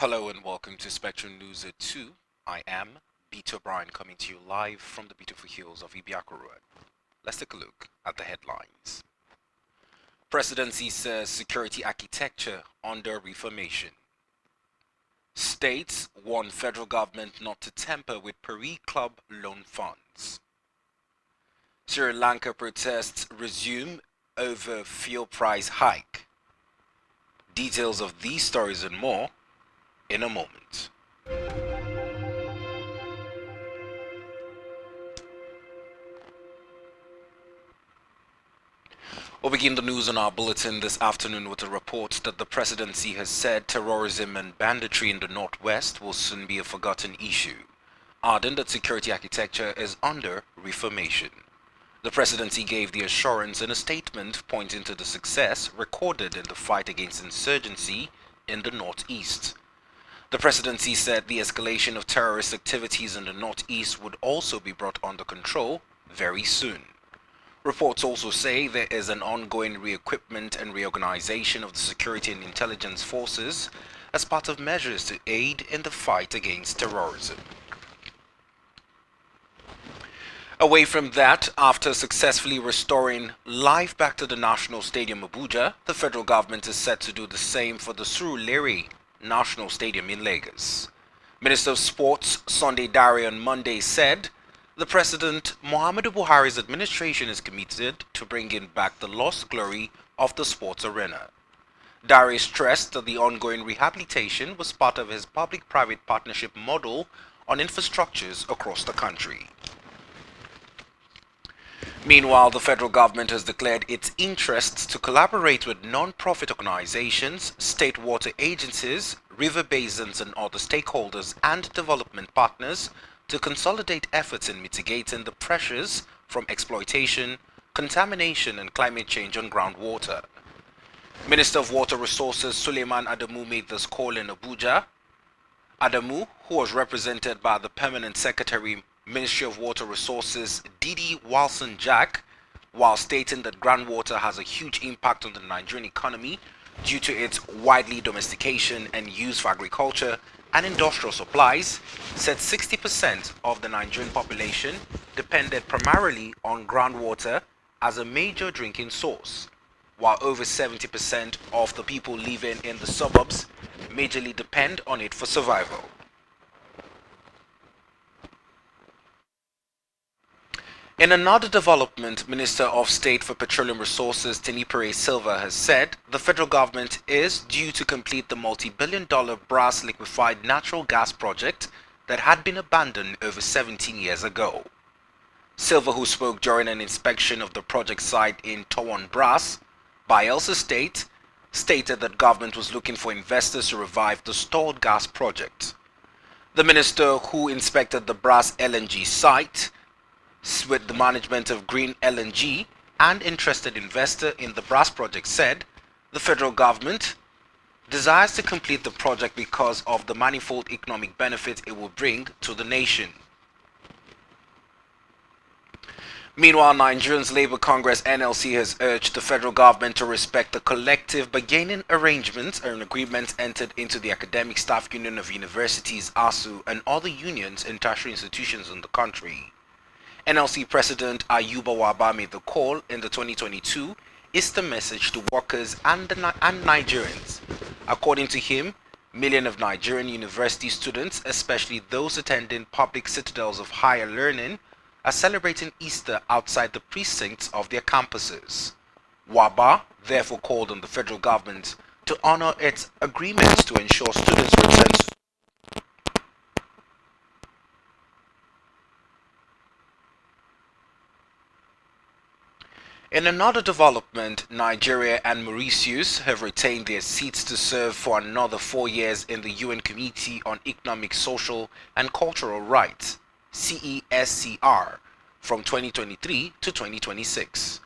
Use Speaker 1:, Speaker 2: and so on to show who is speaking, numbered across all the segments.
Speaker 1: Hello and welcome to Spectrum News at 2. I am Beto O'Brien coming to you live from the beautiful hills of Ibiakorua. Let's take a look at the headlines. Presidency says security architecture under reformation. States warn federal government not to tamper with Paris Club loan funds. Sri Lanka protests resume over fuel price hike. Details of these stories and more in a moment. We'll begin the news on our bulletin this afternoon with a report that the presidency has said terrorism and banditry in the Northwest will soon be a forgotten issue, adding that security architecture is under reformation. The presidency gave the assurance in a statement pointing to the success recorded in the fight against insurgency in the Northeast. The presidency said the escalation of terrorist activities in the Northeast would also be brought under control very soon. Reports also say there is an ongoing re-equipment and reorganization of the security and intelligence forces as part of measures to aid in the fight against terrorism. Away from that, after successfully restoring life back to the National Stadium Abuja, the federal government is set to do the same for the Surulere National Stadium in Lagos. Minister of Sports Sunday Dare on Monday said the President Muhammadu Buhari's administration is committed to bringing back the lost glory of the sports arena. Dare stressed that the ongoing rehabilitation was part of his public-private partnership model on infrastructures across the country. Meanwhile, the federal government has declared its interests to collaborate with non-profit organizations, state water agencies, river basins and other stakeholders and development partners to consolidate efforts in mitigating the pressures from exploitation, contamination and climate change on groundwater. Minister of Water Resources Suleiman Adamu made this call in Abuja. Adamu, who was represented by the Permanent Secretary Ministry of Water Resources Didi Walson Jack, while stating that groundwater has a huge impact on the Nigerian economy due to its widely domestication and use for agriculture and industrial supplies, said 60% of the Nigerian population depended primarily on groundwater as a major drinking source, while over 70% of the people living in the suburbs majorly depend on it for survival. In another development, Minister of State for Petroleum Resources Tinipere Silva has said the federal government is due to complete the multi-billion-dollar Brass liquefied natural gas project that had been abandoned over 17 years ago. Silva, who spoke during an inspection of the project site in Towon Brass, Bayelsa State, stated that government was looking for investors to revive the stalled gas project. The minister, who inspected the Brass LNG site with the management of Green LNG and interested investor in the Brass project, said the federal government desires to complete the project because of the manifold economic benefits it will bring to the nation. Meanwhile, Nigerians Labour Congress NLC has urged the federal government to respect the collective bargaining arrangements and agreements entered into the Academic Staff Union of Universities ASU and other unions in tertiary institutions in the country. NLC President Ayuba Waba made the call in the 2022 Easter message to workers and Nigerians. According to him, millions of Nigerian university students, especially those attending public citadels of higher learning, are celebrating Easter outside the precincts of their campuses. Waba therefore called on the federal government to honor its agreements to ensure students return. In another development, Nigeria and Mauritius have retained their seats to serve for another 4 years in the UN Committee on Economic, Social and Cultural Rights, CESCR, from 2023 to 2026.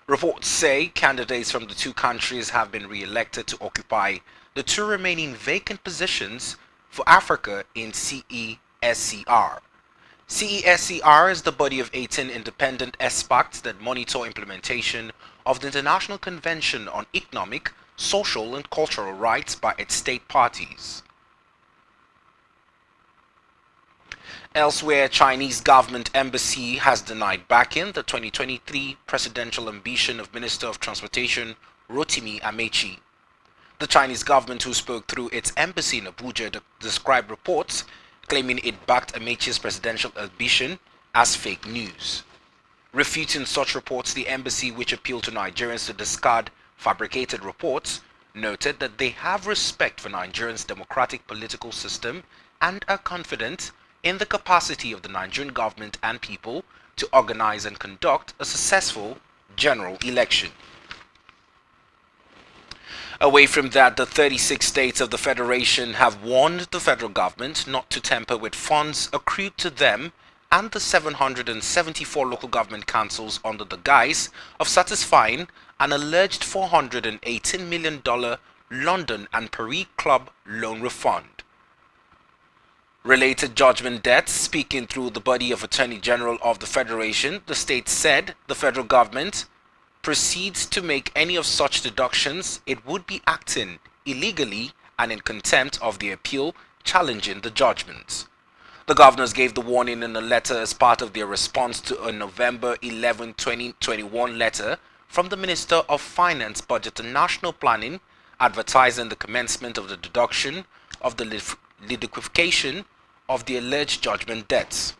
Speaker 1: Reports say candidates from the two countries have been re-elected to occupy the two remaining vacant positions for Africa in CESCR. CESCR is the body of 18 independent experts that monitor implementation of the International Convention on Economic, Social and Cultural Rights by its state parties. Elsewhere, Chinese government embassy has denied backing the 2023 presidential ambition of Minister of Transportation Rotimi Amechi. The Chinese government, who spoke through its embassy in Abuja, described reports claiming it backed Amechi's presidential ambition as fake news. Refuting such reports, the embassy, which appealed to Nigerians to discard fabricated reports, noted that they have respect for Nigeria's democratic political system and are confident in the capacity of the Nigerian government and people to organize and conduct a successful general election. Away from that, the 36 states of the Federation have warned the federal government not to tamper with funds accrued to them and the 774 local government councils under the guise of satisfying an alleged $418 million London and Paris club loan refund. Related judgment debts. Speaking through the body of Attorney General of the Federation, the state said the federal government proceeds to make any of such deductions, it would be acting illegally and in contempt of the appeal challenging the judgments. The governors gave the warning in a letter as part of their response to a November 11, 2021 letter from the Minister of Finance, Budget and National Planning advertising the commencement of the deduction of the liquefaction of the alleged judgment debts.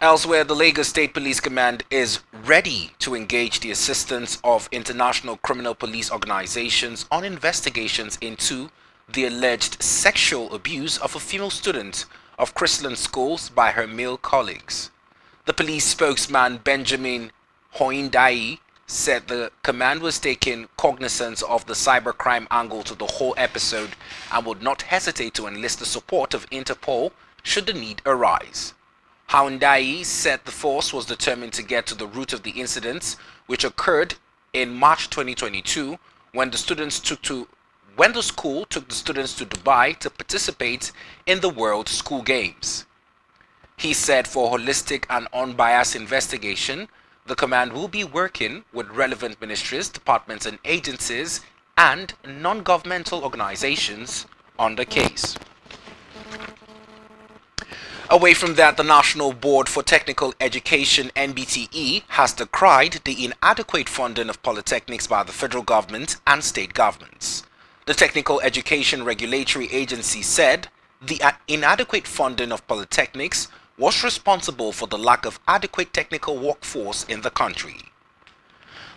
Speaker 1: Elsewhere, the Lagos State Police Command is ready to engage the assistance of international criminal police organizations on investigations into the alleged sexual abuse of a female student of Christian schools by her male colleagues. The police spokesman Benjamin Hoindai said the command was taking cognizance of the cybercrime angle to the whole episode and would not hesitate to enlist the support of Interpol should the need arise. Hoindai said the force was determined to get to the root of the incidents, which occurred in March 2022 when the school took the students to Dubai to participate in the World School Games. He said for holistic and unbiased investigation, the command will be working with relevant ministries, departments and agencies and non-governmental organizations on the case. Away from that, the National Board for Technical Education (NBTE) has decried the inadequate funding of polytechnics by the federal government and state governments. The Technical Education Regulatory Agency said the inadequate funding of polytechnics was responsible for the lack of adequate technical workforce in the country.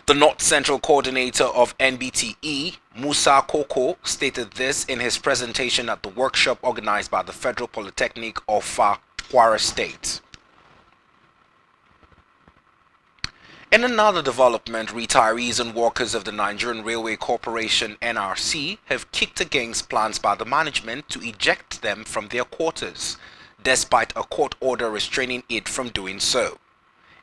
Speaker 1: The North Central Coordinator of NBTE, Musa Koko, stated this in his presentation at the workshop organized by the Federal Polytechnic of Kwara State. In another development, retirees and workers of the Nigerian Railway Corporation (NRC) have kicked against plans by the management to eject them from their quarters, despite a court order restraining it from doing so.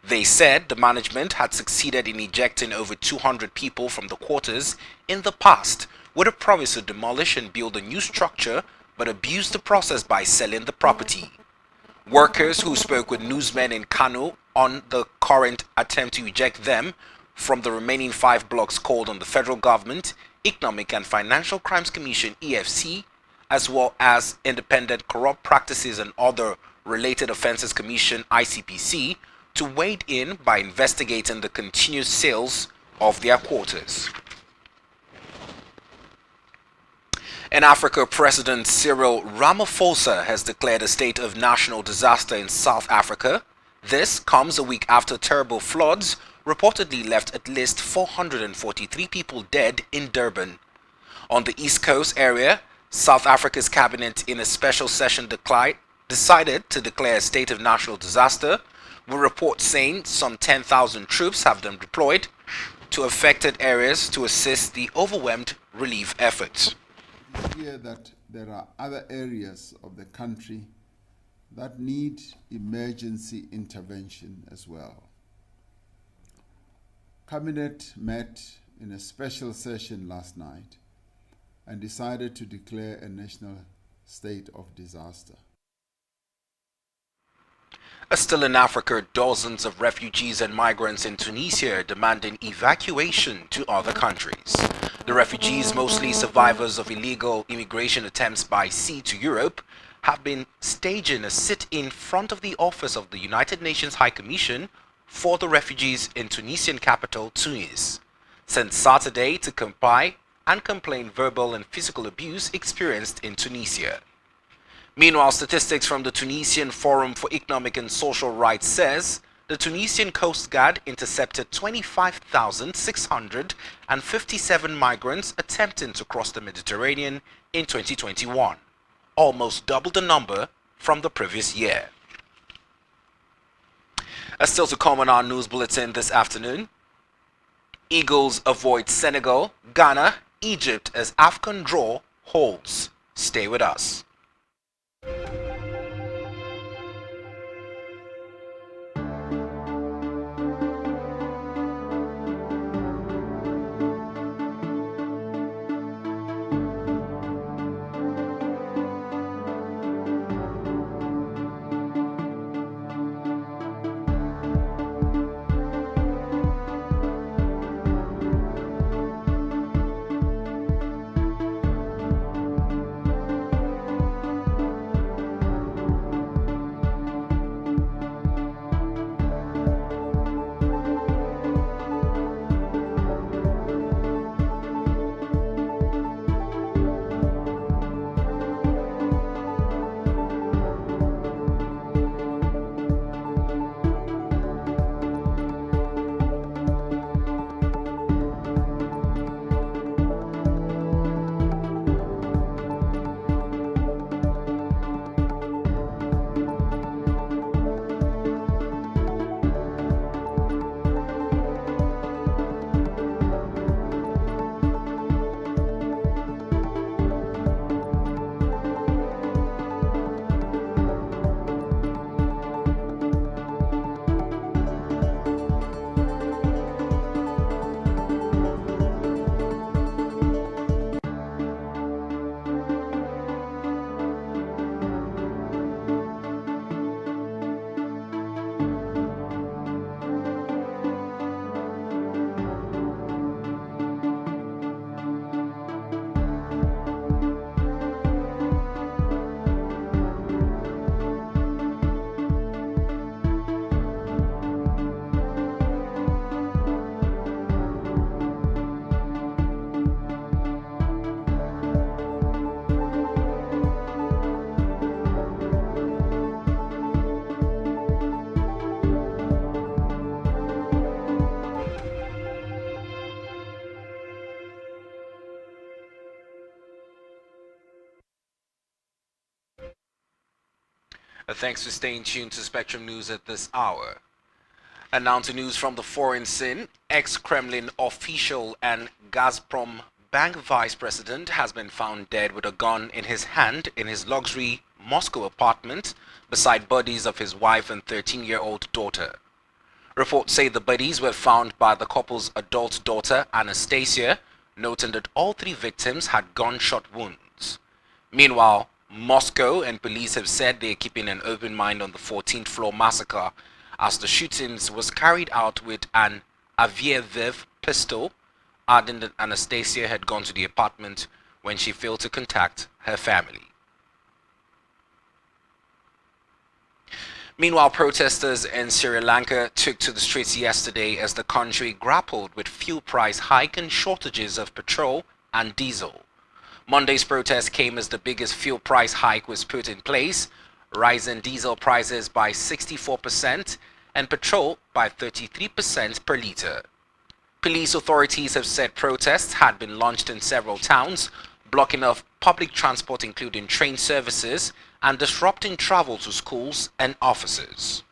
Speaker 1: They said the management had succeeded in ejecting over 200 people from the quarters in the past with a promise to demolish and build a new structure, but abused the process by selling the property. Workers who spoke with newsmen in Kano on the current attempt to eject them from the remaining 5 blocks called on the federal government, Economic and Financial Crimes Commission (EFC), as well as Independent Corrupt Practices and Other Related Offences Commission (ICPC) to wade in by investigating the continuous sales of their quarters. In Africa, President Cyril Ramaphosa has declared a state of national disaster in South Africa. This comes a week after terrible floods reportedly left at least 443 people dead in Durban. On the East Coast area, South Africa's cabinet in a special session decided to declare a state of national disaster, with reports saying some 10,000 troops have been deployed to affected areas to assist the overwhelmed relief efforts.
Speaker 2: It is clear that there are other areas of the country that need emergency intervention as well. Cabinet met in a special session last night and decided to declare a national state of disaster.
Speaker 1: Still in Africa, dozens of refugees and migrants in Tunisia are demanding evacuation to other countries. The refugees, mostly survivors of illegal immigration attempts by sea to Europe, have been staging a sit-in front of the office of the United Nations High Commission for the refugees in Tunisian capital Tunis since Saturday to comply and complain verbal and physical abuse experienced in Tunisia. Meanwhile, statistics from the Tunisian Forum for Economic and Social Rights says the Tunisian Coast Guard intercepted 25,657 migrants attempting to cross the Mediterranean in 2021, almost double the number from the previous year. Still to come on our news bulletin this afternoon, Eagles avoid Senegal, Ghana, Egypt as AFCON draw holds. Stay with us. Thanks for staying tuned to Spectrum News at this hour. And now to news from the foreign scene. Ex-Kremlin official and Gazprom bank vice president has been found dead with a gun in his hand in his luxury Moscow apartment beside bodies of his wife and 13-year-old daughter. Reports say the bodies were found by the couple's adult daughter Anastasia, noting that all three victims had gunshot wounds. Meanwhile, Moscow and police have said they are keeping an open mind on the 14th floor massacre as the shootings was carried out with an Aviev pistol, adding that Anastasia had gone to the apartment when she failed to contact her family. Meanwhile, protesters in Sri Lanka took to the streets yesterday as the country grappled with fuel price hike and shortages of petrol and diesel. Monday's protest came as the biggest fuel price hike was put in place, rising diesel prices by 64% and petrol by 33% per litre. Police authorities have said protests had been launched in several towns, blocking off public transport including train services and disrupting travel to schools and offices.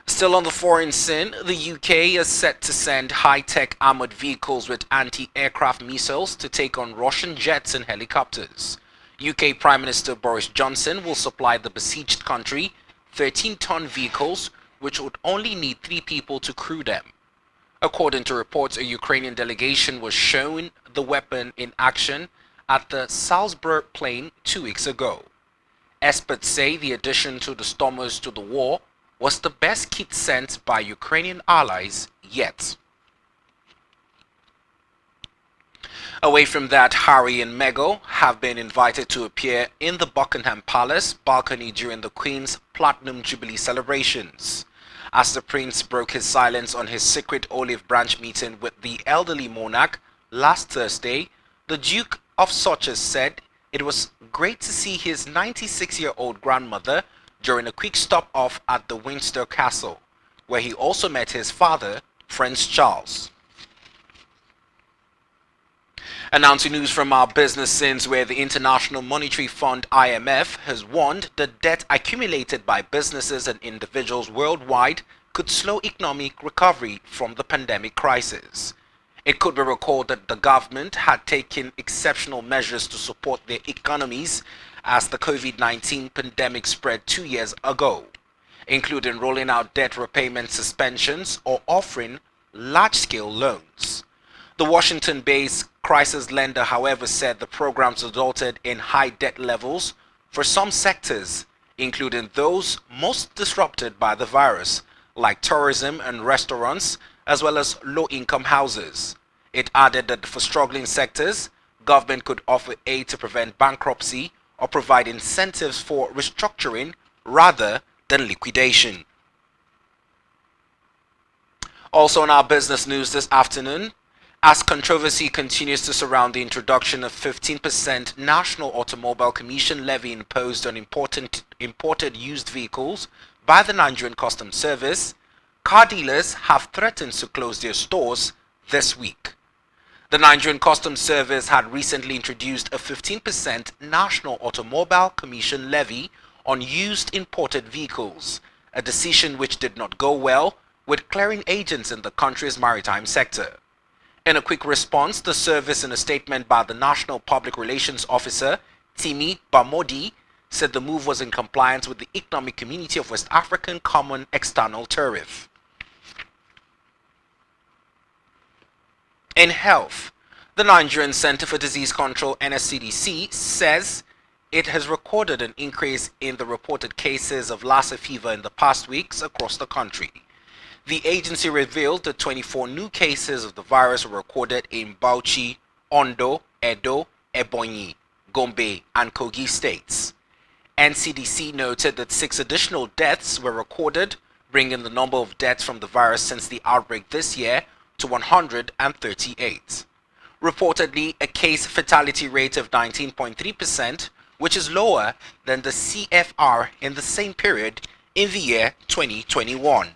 Speaker 1: Still on the foreign scene, the UK is set to send high-tech armored vehicles with anti-aircraft missiles to take on Russian jets and helicopters. UK Prime Minister Boris Johnson will supply the besieged country 13-ton vehicles which would only need 3 people to crew them. According to reports, a Ukrainian delegation was shown the weapon in action at the Salzburg plain 2 weeks ago. Experts say the addition to the Stormers to the war was the best kit sent by Ukrainian allies yet. Away from that, Harry and Meghan have been invited to appear in the Buckingham Palace balcony during the Queen's Platinum Jubilee celebrations. As the Prince broke his silence on his secret olive branch meeting with the elderly monarch last Thursday, the Duke of Sussex said it was great to see his 96-year-old grandmother during a quick stop off at the Windsor Castle, where he also met his father, Prince Charles. And now to news from our business scenes, where the International Monetary Fund IMF has warned the debt accumulated by businesses and individuals worldwide could slow economic recovery from the pandemic crisis. It could be recalled that the government had taken exceptional measures to support their economies as the COVID-19 pandemic spread 2 years ago, including rolling out debt repayment suspensions or offering large-scale loans. The Washington-based crisis lender, however, said the programs resulted in high debt levels for some sectors, including those most disrupted by the virus, like tourism and restaurants, as well as low-income houses. It added that for struggling sectors, government could offer aid to prevent bankruptcy or provide incentives for restructuring rather than liquidation. Also in our business news this afternoon, as controversy continues to surround the introduction of 15% national automobile commission levy imposed on imported used vehicles by the Nigerian Customs Service, car dealers have threatened to close their stores this week. The Nigerian Customs Service had recently introduced a 15% national automobile commission levy on used imported vehicles, a decision which did not go well with clearing agents in the country's maritime sector. In a quick response, the service, in a statement by the National Public Relations Officer, Timi Bamodi, said the move was in compliance with the Economic Community of West African Common External Tariff. In health, the Nigerian Center for Disease Control (NSCDC) says it has recorded an increase in the reported cases of Lassa fever in the past weeks across the country. The agency revealed that 24 new cases of the virus were recorded in Bauchi, Ondo, Edo, Ebonyi, Gombe, and Kogi states. NCDC noted that 6 additional deaths were recorded, bringing the number of deaths from the virus since the outbreak this year to 138. Reportedly, a case fatality rate of 19.3%, which is lower than the CFR in the same period in the year 2021.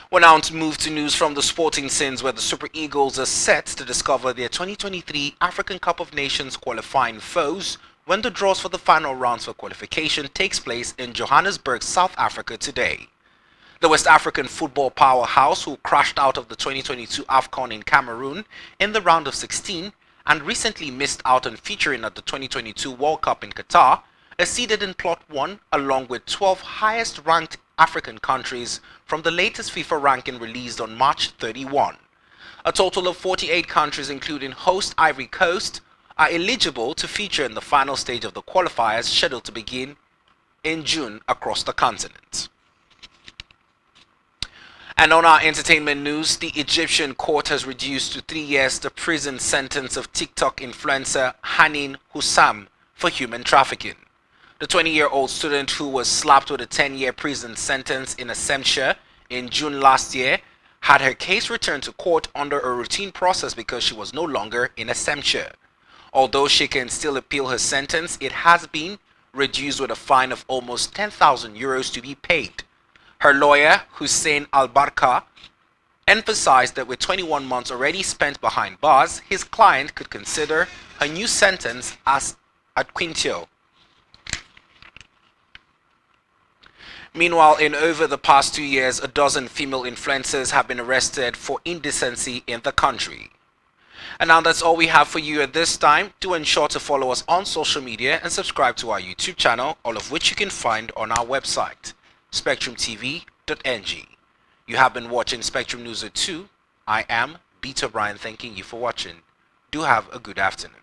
Speaker 1: We're now to move to news from the sporting scenes, where the Super Eagles are set to discover their 2023 African Cup of Nations qualifying foes when the draws for the final rounds for qualification takes place in Johannesburg, South Africa today. The West African football powerhouse, who crashed out of the 2022 AFCON in Cameroon in the round of 16 and recently missed out on featuring at the 2022 World Cup in Qatar, is seeded in Plot 1 along with 12 highest-ranked African countries from the latest FIFA ranking released on March 31. A total of 48 countries, including host Ivory Coast, are eligible to feature in the final stage of the qualifiers scheduled to begin in June across the continent. And on our entertainment news, the Egyptian court has reduced to 3 years the prison sentence of TikTok influencer Hanin Hussam for human trafficking. The 20-year-old student, who was slapped with a 10-year prison sentence in Assemshire in June last year, had her case returned to court under a routine process because she was no longer in Assemshire. Although she can still appeal her sentence, it has been reduced with a fine of almost 10,000 euros to be paid. Her lawyer, Hussein Al-Barka, emphasized that with 21 months already spent behind bars, his client could consider her new sentence as ad quintio. Meanwhile, in over the past 2 years, a dozen female influencers have been arrested for indecency in the country. And now that's all we have for you at this time. Do ensure to follow us on social media and subscribe to our YouTube channel, all of which you can find on our website, STVNg. You have been watching Spectrum News at 2. I am Beta Brian, thanking you for watching. Do have a good afternoon.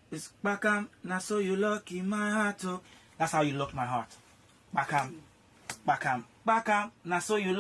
Speaker 3: It's Bakam, now so you lucky my heart. Oh. That's how you lock my heart. Bakam, Bakam, Bakam, now so you lucky.